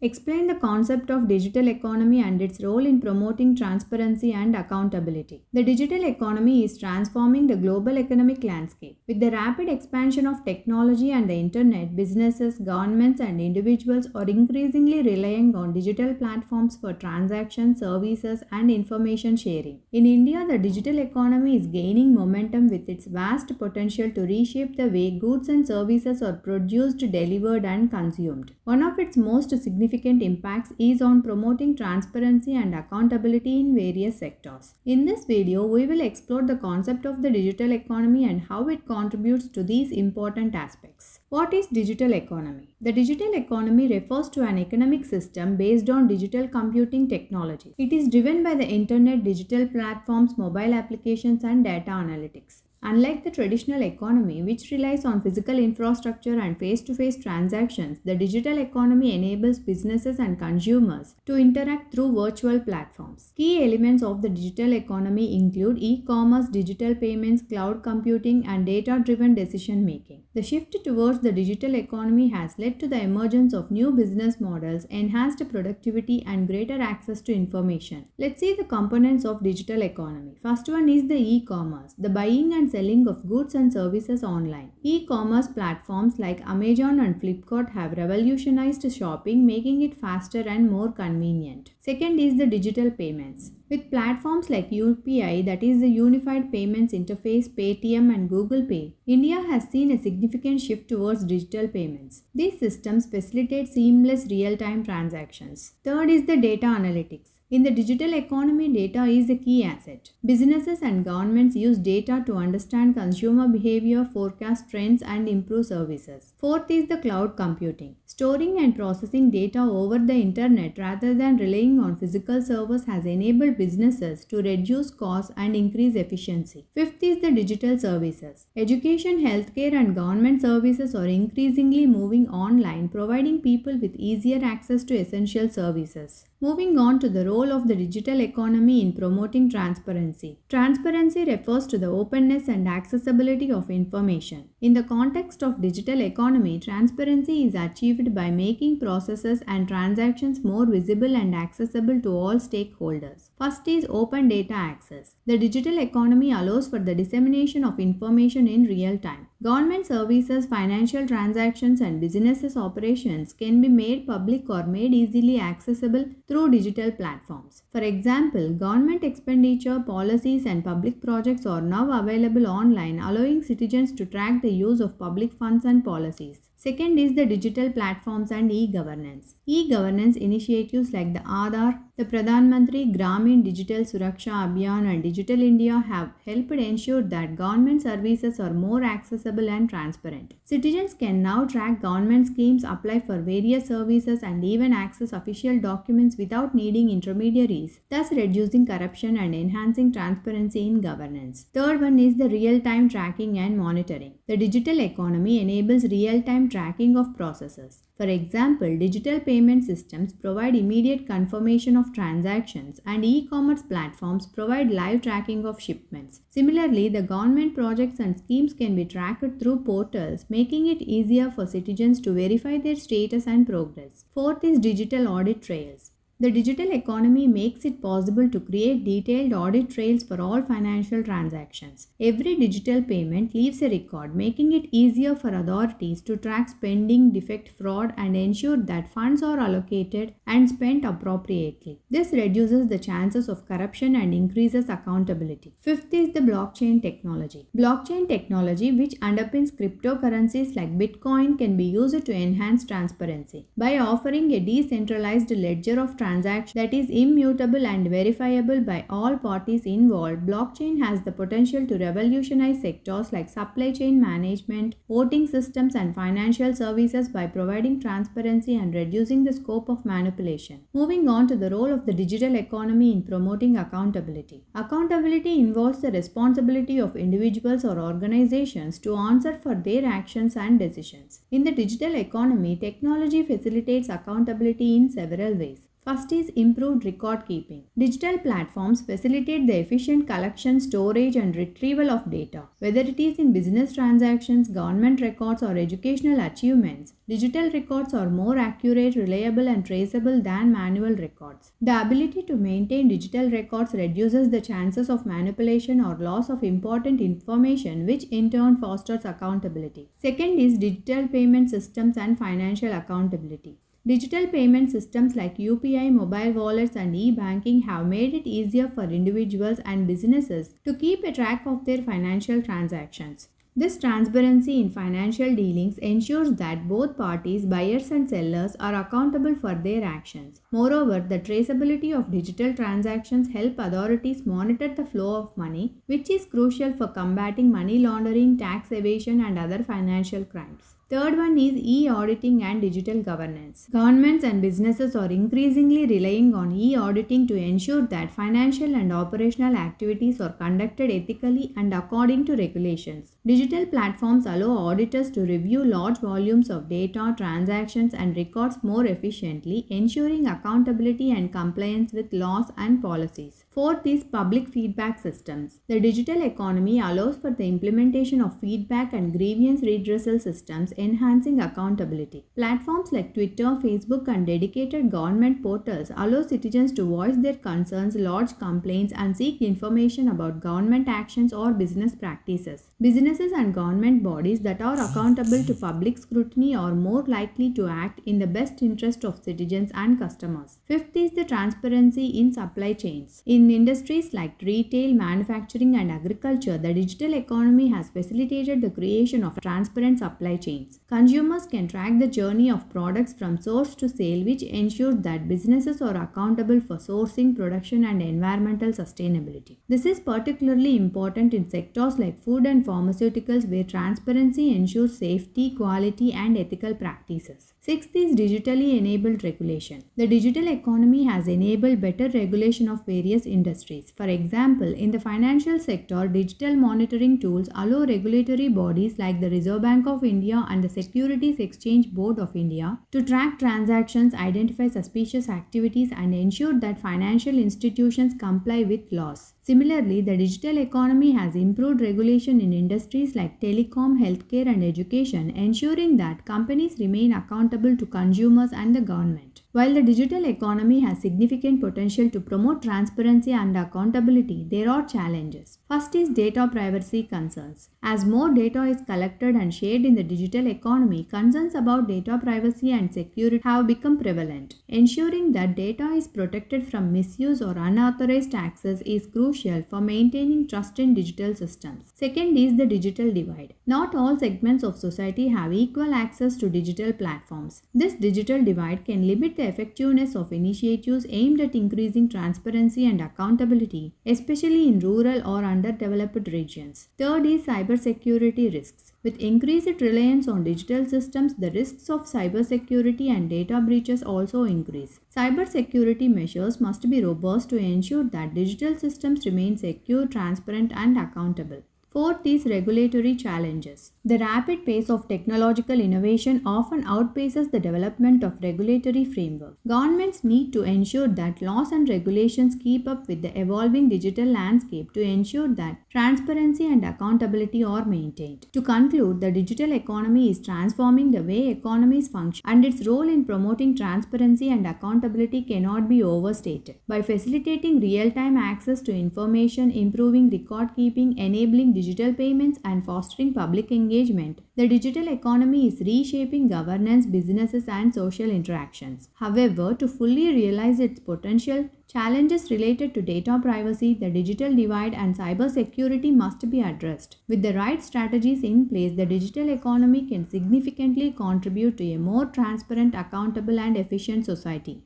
Explain the concept of digital economy and its role in promoting transparency and accountability. The digital economy is transforming the global economic landscape. With the rapid expansion of technology and the internet, businesses, governments, and individuals are increasingly relying on digital platforms for transactions, services, and information sharing. In India, the digital economy is gaining momentum with its vast potential to reshape the way goods and services are produced, delivered, and consumed. One of its most significant impacts is on promoting transparency and accountability in various sectors. In this video, we will explore the concept of the digital economy and how it contributes to these important aspects. What is digital economy? The digital economy refers to an economic system based on digital computing technology. It is driven by the internet, digital platforms, mobile applications, and data analytics. Unlike the traditional economy, which relies on physical infrastructure and face-to-face transactions, the digital economy enables businesses and consumers to interact through virtual platforms. Key elements of the digital economy include e-commerce, digital payments, cloud computing, and data-driven decision-making. The shift towards the digital economy has led to the emergence of new business models, enhanced productivity, and greater access to information. Let's see the components of digital economy. First one is the e-commerce, the buying and selling of goods and services online. E-commerce platforms like Amazon and Flipkart have revolutionized shopping, making it faster and more convenient. Second is the digital payments. With platforms like UPI, that is the Unified Payments Interface, Paytm, and Google Pay, India has seen a significant shift towards digital payments. These systems facilitate seamless real-time transactions. Third is the data analytics. In the digital economy, data is a key asset. Businesses and governments use data to understand consumer behavior, forecast trends, and improve services. Fourth is the cloud computing. Storing and processing data over the internet rather than relying on physical servers has enabled businesses to reduce costs and increase efficiency. Fifth is the digital services. Education, healthcare, and government services are increasingly moving online, providing people with easier access to essential services. Moving on to the role of the digital economy in promoting transparency. Transparency refers to the openness and accessibility of information. In the context of digital economy, transparency is achieved by making processes and transactions more visible and accessible to all stakeholders. First is open data access. The digital economy allows for the dissemination of information in real time. Government services, financial transactions, and businesses operations can be made public or made easily accessible through digital platforms. For example, government expenditure, policies, and public projects are now available online, allowing citizens to track the use of public funds and policies. Second is the digital platforms and e-governance. E-governance initiatives like the Aadhaar, the Pradhan Mantri Gramin Digital Suraksha Abhiyan, and Digital India have helped ensure that government services are more accessible and transparent. Citizens can now track government schemes, apply for various services, and even access official documents without needing intermediaries, thus reducing corruption and enhancing transparency in governance. Third one is the real-time tracking and monitoring. The digital economy enables real-time tracking of processes. For example, digital payment systems provide immediate confirmation of transactions, and e-commerce platforms provide live tracking of shipments. Similarly, the government projects and schemes can be tracked through portals, making it easier for citizens to verify their status and progress. Fourth is digital audit trails. The digital economy makes it possible to create detailed audit trails for all financial transactions. Every digital payment leaves a record, making it easier for authorities to track spending, detect fraud, and ensure that funds are allocated and spent appropriately. This reduces the chances of corruption and increases accountability. Fifth is the blockchain technology. Blockchain technology, which underpins cryptocurrencies like Bitcoin, can be used to enhance transparency. By offering a decentralized ledger of transactions that is immutable and verifiable by all parties involved, blockchain has the potential to revolutionize sectors like supply chain management, voting systems, and financial services by providing transparency and reducing the scope of manipulation. Moving on to the role of the digital economy in promoting accountability. Accountability involves the responsibility of individuals or organizations to answer for their actions and decisions. In the digital economy, technology facilitates accountability in several ways. First is improved record keeping. Digital platforms facilitate the efficient collection, storage, and retrieval of data. Whether it is in business transactions, government records, or educational achievements, digital records are more accurate, reliable, and traceable than manual records. The ability to maintain digital records reduces the chances of manipulation or loss of important information, which in turn fosters accountability. Second is digital payment systems and financial accountability. Digital payment systems like UPI, mobile wallets, and e-banking have made it easier for individuals and businesses to keep a track of their financial transactions. This transparency in financial dealings ensures that both parties, buyers and sellers, are accountable for their actions. Moreover, the traceability of digital transactions help authorities monitor the flow of money, which is crucial for combating money laundering, tax evasion, and other financial crimes. Third one is e-auditing and digital governance. Governments and businesses are increasingly relying on e-auditing to ensure that financial and operational activities are conducted ethically and according to regulations. Digital platforms allow auditors to review large volumes of data, transactions, and records more efficiently, ensuring accountability and compliance with laws and policies. Fourth is public feedback systems. The digital economy allows for the implementation of feedback and grievance redressal systems, enhancing accountability. Platforms like Twitter, Facebook, and dedicated government portals allow citizens to voice their concerns, lodge complaints, and seek information about government actions or business practices. Businesses and government bodies that are accountable to public scrutiny are more likely to act in the best interest of citizens and customers. Fifth is the transparency in supply chains. In industries like retail, manufacturing, and agriculture, the digital economy has facilitated the creation of transparent supply chains. Consumers can track the journey of products from source to sale, which ensures that businesses are accountable for sourcing, production, and environmental sustainability. This is particularly important in sectors like food and pharmaceuticals, where transparency ensures safety, quality, and ethical practices. Sixth is digitally enabled regulation. The digital economy has enabled better regulation of various industries. For example, in the financial sector, digital monitoring tools allow regulatory bodies like the Reserve Bank of India and the Securities Exchange Board of India to track transactions, identify suspicious activities, and ensure that financial institutions comply with laws. Similarly, the digital economy has improved regulation in industries like telecom, healthcare, and education, ensuring that companies remain accountable to consumers and the government. While the digital economy has significant potential to promote transparency and accountability, there are challenges. First is data privacy concerns. As more data is collected and shared in the digital economy, concerns about data privacy and security have become prevalent. Ensuring that data is protected from misuse or unauthorized access is crucial for maintaining trust in digital systems. Second is the digital divide. Not all segments of society have equal access to digital platforms. This digital divide can limit the effectiveness of initiatives aimed at increasing transparency and accountability, especially in rural or underdeveloped regions. Third is cybersecurity risks. With increased reliance on digital systems, the risks of cybersecurity and data breaches also increase. Cybersecurity measures must be robust to ensure that digital systems remain secure, transparent, and accountable. Fourth is regulatory challenges. The rapid pace of technological innovation often outpaces the development of regulatory framework. Governments need to ensure that laws and regulations keep up with the evolving digital landscape to ensure that transparency and accountability are maintained. To conclude, the digital economy is transforming the way economies function, and its role in promoting transparency and accountability cannot be overstated. By facilitating real-time access to information, improving record keeping, enabling digital payments, and fostering public engagement, the digital economy is reshaping governance, businesses, and social interactions. However, to fully realize its potential, challenges related to data privacy, the digital divide, and cybersecurity must be addressed. With the right strategies in place, the digital economy can significantly contribute to a more transparent, accountable, and efficient society.